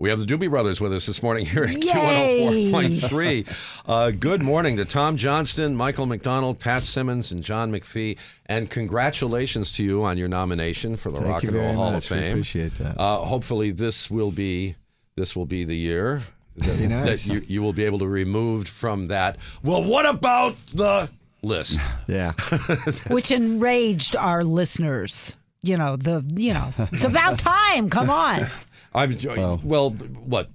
We have the Doobie Brothers with us this morning here at Yay! Q104.3. Good morning to Tom Johnston, Michael McDonald, Pat Simmons, and John McPhee. And congratulations to you on your nomination for the Rock and Roll Hall of Fame. We appreciate that. Hopefully this will be the year that you will be able to be removed from that. Well, what about the list? Yeah. Which enraged our listeners. It's about time. Come on. What,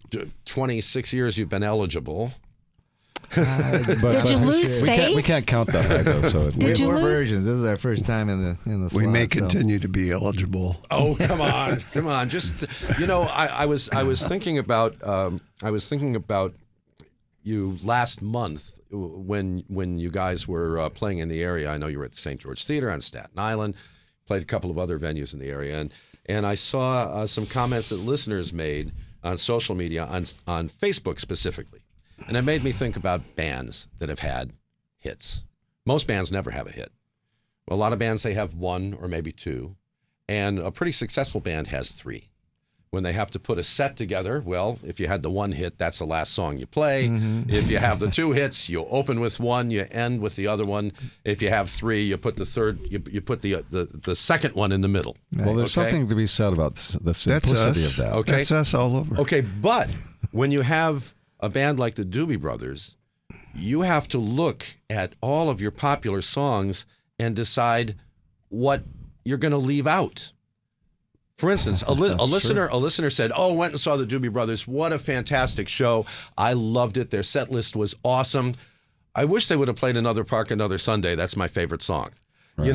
26 years you've been eligible. Did you lose faith? We can't count that high, though. So Did you lose? versions. This is our first time in the slot. We may continue to be eligible. Oh, come on. Just, I was thinking about you last month when you guys were playing in the area. I know you were at the St. George Theater on Staten Island, played a couple of other venues in the area, and I saw some comments that listeners made on social media, on Facebook specifically. And it made me think about bands that have had hits. Most bands never have a hit. Well, a lot of bands, they have one or maybe two. And a pretty successful band has three. When they have to put a set together, well, if you had the one hit, that's the last song you play. Mm-hmm. If you have the two hits, you open with one, you end with the other one. If you have three, you put the third, you put the second one in the middle. Well, there's something to be said about the simplicity of that. Okay? That's us all over. Okay, but when you have a band like the Doobie Brothers, you have to look at all of your popular songs and decide what you're going to leave out. For instance, a listener said, went and saw the Doobie Brothers. What a fantastic show. I loved it. Their set list was awesome. I wish they would have played Another Park, Another Sunday. That's my favorite song. Right.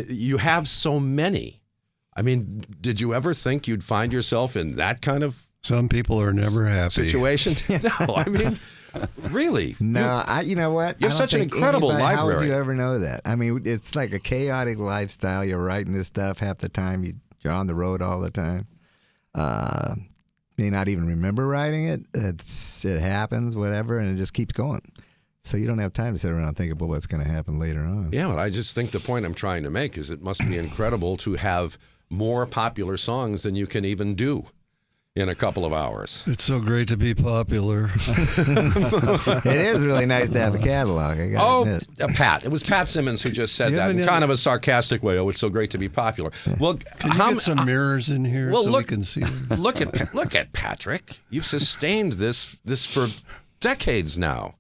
You have so many. Did you ever think you'd find yourself in that kind of Some people are never happy situation? No, really? No, you know what? You have such an incredible library. How would you ever know that? It's like a chaotic lifestyle. You're writing this stuff half the time. You're on the road all the time. May not even remember writing it. It happens, whatever, and it just keeps going. So you don't have time to sit around and think about what's going to happen later on. Yeah, but I just think the point I'm trying to make is it must be incredible to have more popular songs than you can even do in a couple of hours. It's so great to be popular. It is really nice to have a catalog, I gotta admit. Pat. It was Pat Simmons who just said that in kind of a sarcastic way. Oh, it's so great to be popular. Well, can you get some mirrors in here we can see? Look at Patrick. You've sustained this for decades now.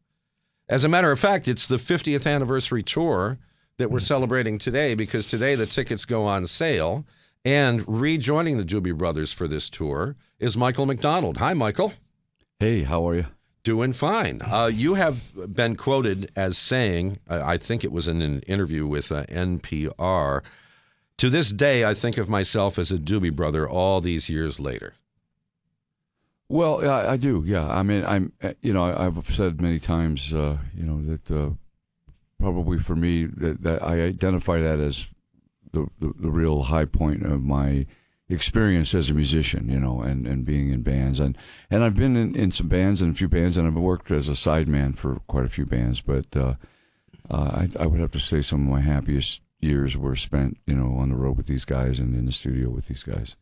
As a matter of fact, it's the 50th anniversary tour that we're celebrating today, because today the tickets go on sale. And rejoining the Doobie Brothers for this tour is Michael McDonald. Hi, Michael. Hey, how are you? Doing fine. You have been quoted as saying, I think it was in an interview with NPR, "To this day, I think of myself as a Doobie Brother all these years later." Well, I do. Yeah, I've said many times, that probably for me that I identify that as the real high point of my experience as a musician, and being in bands. And I've been in some bands and a few bands, and I've worked as a sideman for quite a few bands. But I would have to say some of my happiest years were spent, on the road with these guys and in the studio with these guys.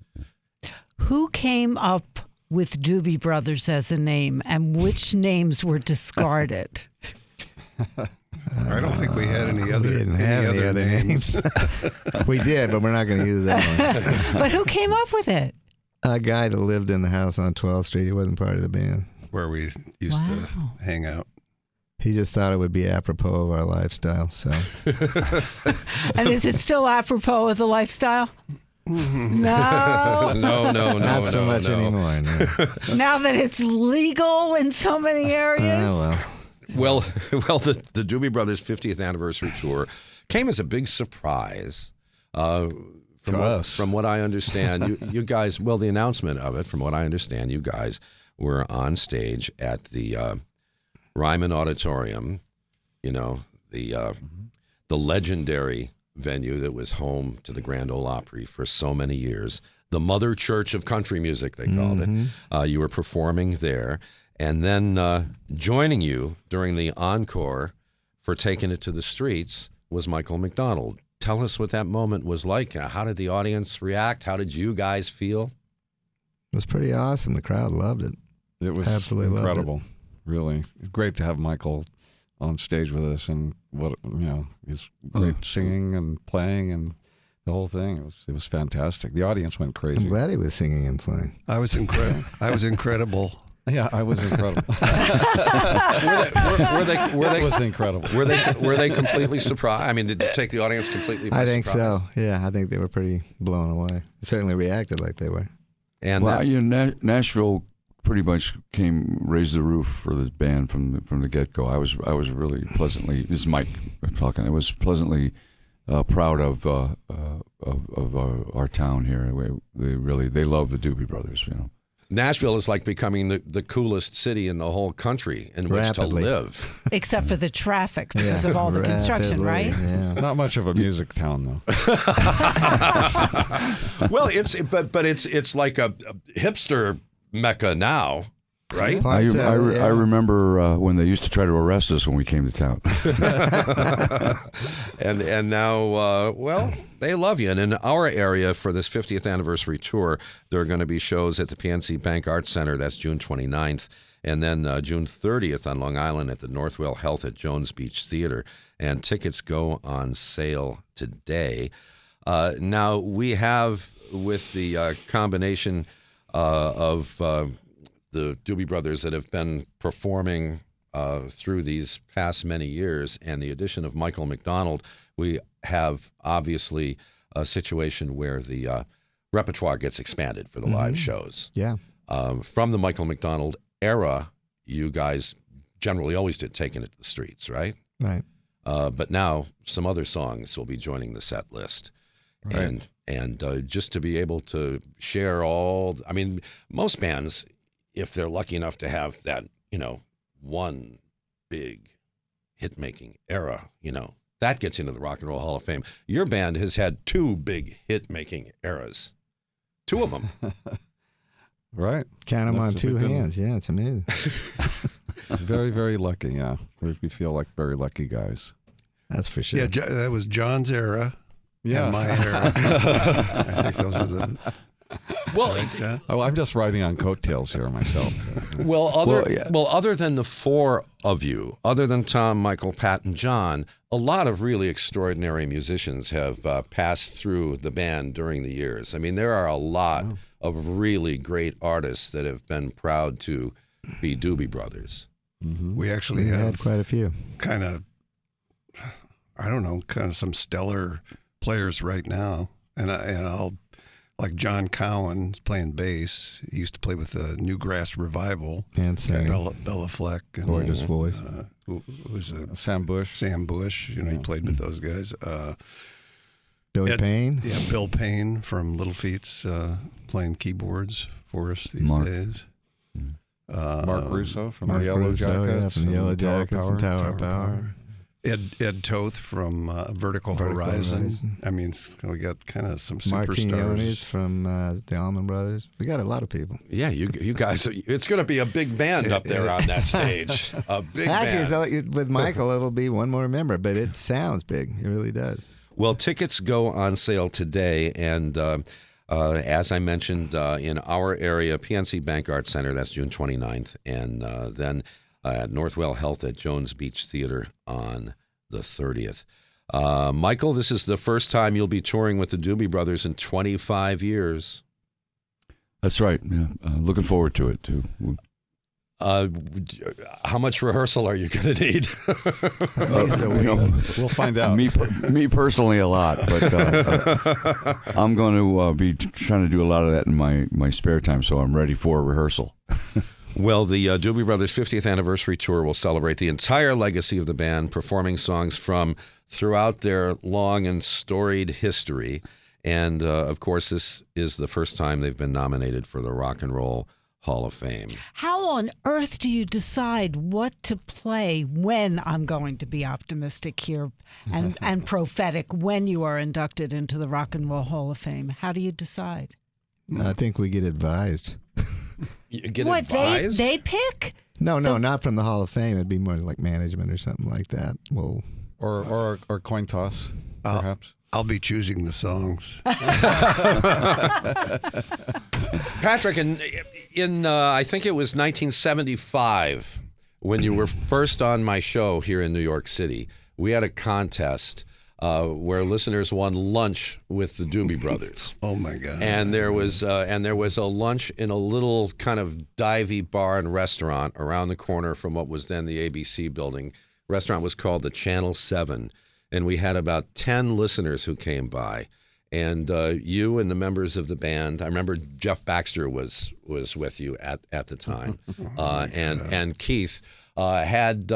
Who came up with Doobie Brothers as a name, and which names were discarded? I don't think we had any other. We didn't have any other names. We did, but we're not going to use that one. But who came up with it? A guy that lived in the house on 12th Street. He wasn't part of the band. Where we used to hang out. He just thought it would be apropos of our lifestyle. So. And is it still apropos of the lifestyle? No. Not so much anymore. No. Now that it's legal in so many areas. Well, the Doobie Brothers 50th anniversary tour came as a big surprise. From what I understand, you guys, the announcement of it, from what I understand, you guys were on stage at the Ryman Auditorium, the legendary venue that was home to the Grand Ole Opry for so many years, the Mother Church of Country Music, they called it. You were performing there. And then joining you during the encore for Taking It to the Streets was Michael McDonald. Tell us what that moment was like. How did the audience react? How did you guys feel? was pretty awesome. The crowd loved it. It was Absolutely loved it. incredible. Really great to have Michael on stage with us, and he's great singing and playing and the whole thing. It was fantastic. The audience went crazy. I'm glad he was singing and playing. I was incredible. Yeah, I was incredible. Were It was incredible. Were they completely surprised? I mean, did you take the audience completely by I think surprise? so. Yeah, I think they were pretty blown away. Certainly reacted like they were. And Well, Nashville pretty much raised the roof for the band from the get go. I was really pleasantly. This is Mike talking. I was pleasantly proud of our town here. They love the Doobie Brothers. Nashville is like becoming the coolest city in the whole country in which Rapidly. to live. Except for the traffic because of all the construction, Rapidly, right? Yeah. Not much of a music town, though. Well, it's like a hipster mecca now, right? Parts of it, yeah. I remember when they used to try to arrest us when we came to town. And now, well, they love you. And in our area for this 50th anniversary tour, there are going to be shows at the PNC Bank Arts Center. That's June 29th. And then June 30th on Long Island at the Northwell Health at Jones Beach Theater. And tickets go on sale today. Now, we have, with the combination of the Doobie Brothers that have been performing through these past many years, and the addition of Michael McDonald, we have obviously a situation where the repertoire gets expanded for the live shows. Yeah. From the Michael McDonald era, you guys generally always did Taking It to the Streets, right? Right. But now some other songs will be joining the set list. Right. And just to be able to share most bands, if they're lucky enough to have that, one big hit-making era, that gets into the Rock and Roll Hall of Fame. Your band has had 2 big hit-making eras. 2 of them. Right. Count them on That's a 2 good one. hands. Yeah, it's amazing. Very, very lucky, yeah. We feel like very lucky guys. That's for sure. Yeah, that was John's era. Yeah. And my era. I think those are the. Well, I'm just riding on coattails here myself. other than the 4 of you, other than Tom, Michael, Pat, and John, a lot of really extraordinary musicians have passed through the band during the years. I mean, there are a lot of really great artists that have been proud to be Doobie Brothers. Mm-hmm. We actually We have had quite a few. kind of some stellar players right now, and I'll like John Cowan is playing bass. He used to play with the Newgrass Revival. And singing. Bella Fleck. And, Gorgeous voice. who was Sam Bush. Sam Bush. He played with those guys. Billy Payne. Yeah, Bill Payne from Little Feats playing keyboards for us these days. Mark Russo from Mark the Yellow Russo, Jackets. yeah, from the Yellow and Tower Jackets Power. and Tower Power. Ed Toth from Vertical Horizon. I mean, we got kind of some Mark superstars. Quinones from the Allman Brothers. We got a lot of people. Yeah, you guys, it's going to be a big band up there on that stage. A big Actually, band. with Michael, it'll be one more member, but it sounds big. It really does. Well, tickets go on sale today, and as I mentioned, in our area, PNC Bank Arts Center, that's June 29th, and then at Northwell Health at Jones Beach Theater on the 30th. Michael, this is the first time you'll be touring with the Doobie Brothers in 25 years. That's right. Yeah, looking forward to it too. How much rehearsal are you going to need? At least a week. We'll find out. Me personally, a lot, but I'm going to be trying to do a lot of that in my spare time, so I'm ready for rehearsal. Well, the Doobie Brothers 50th anniversary tour will celebrate the entire legacy of the band, performing songs from throughout their long and storied history. And, of course, this is the first time they've been nominated for the Rock and Roll Hall of Fame. How on earth do you decide what to play when, I'm going to be optimistic here, and prophetic, when you are inducted into the Rock and Roll Hall of Fame? How do you decide? I think we get advised. You get What, advised? they pick? No, not from the Hall of Fame. It'd be more like management or something like that. Well, Or coin toss, perhaps. I'll be choosing the songs. Patrick, in I think it was 1975 when you were first on my show here in New York City. We had a contest where listeners won lunch with the Doobie Brothers. Oh my God! And there was a lunch in a little kind of divey bar and restaurant around the corner from what was then the ABC building. Restaurant was called the Channel 7, and we had about 10 listeners who came by. And you and the members of the band, I remember Jeff Baxter was with you at the time, and Keith had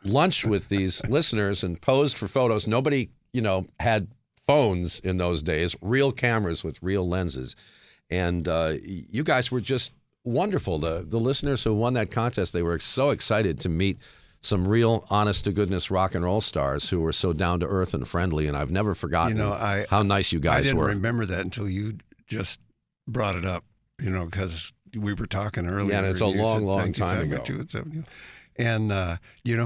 lunch with these listeners and posed for photos. Nobody, had phones in those days, real cameras with real lenses, and you guys were just wonderful. The listeners who won that contest, they were so excited to meet some real honest-to-goodness rock and roll stars who were so down-to-earth and friendly, and I've never forgotten how nice you guys were. I didn't remember that until you just brought it up, because we were talking earlier. Yeah, and it's a long time ago. And, do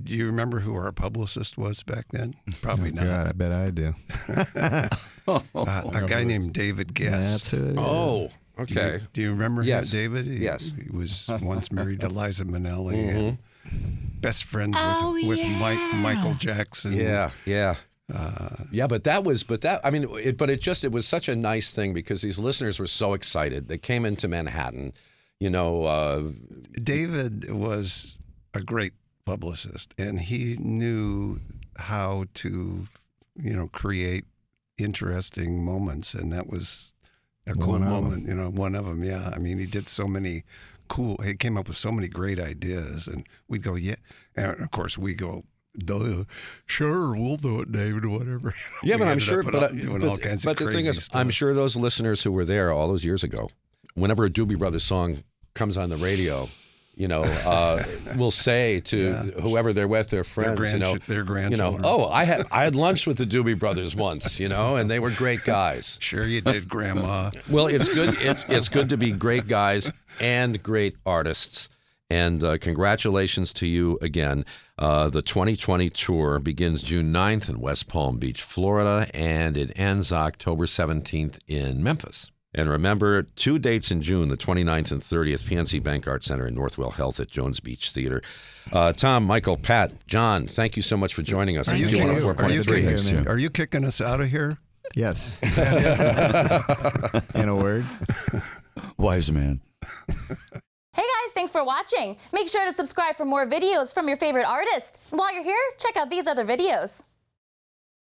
you remember who our publicist was back then? Probably not. God, I bet I do. A guy named David Guest. That's who it is. Oh, okay. Do you remember David? Yes. He was once married to Liza Minnelli. Mm-hmm. And best friends with Michael Jackson. Yeah. But it was such a nice thing because these listeners were so excited. They came into Manhattan, David was a great publicist, and he knew how to, create interesting moments, and that was a cool moment. One of them. Yeah, I mean, he did so many. He came up with so many great ideas, and we'd go, yeah. And of course, we go, duh, sure, we'll do it, David, whatever. Yeah, but I'm sure. But the thing is, I'm sure those listeners who were there all those years ago, whenever a Doobie Brothers song comes on the radio, will say to whoever they're with, their friends, their grandchildren. I had lunch with the Doobie Brothers once, and they were great guys. Sure you did, Grandma. Well, it's good. It's good to be great guys and great artists. And congratulations to you again. The 2020 tour begins June 9th in West Palm Beach, Florida, and it ends October 17th in Memphis. And remember, 2 dates in June, the 29th and 30th, PNC Bank Art Center and Northwell Health at Jones Beach Theater. Tom, Michael, Pat, John, thank you so much for joining us. Are you kicking us out of here? Yes. In a word. Wise man. Hey guys, thanks for watching. Make sure to subscribe for more videos from your favorite artist. And while you're here, check out these other videos.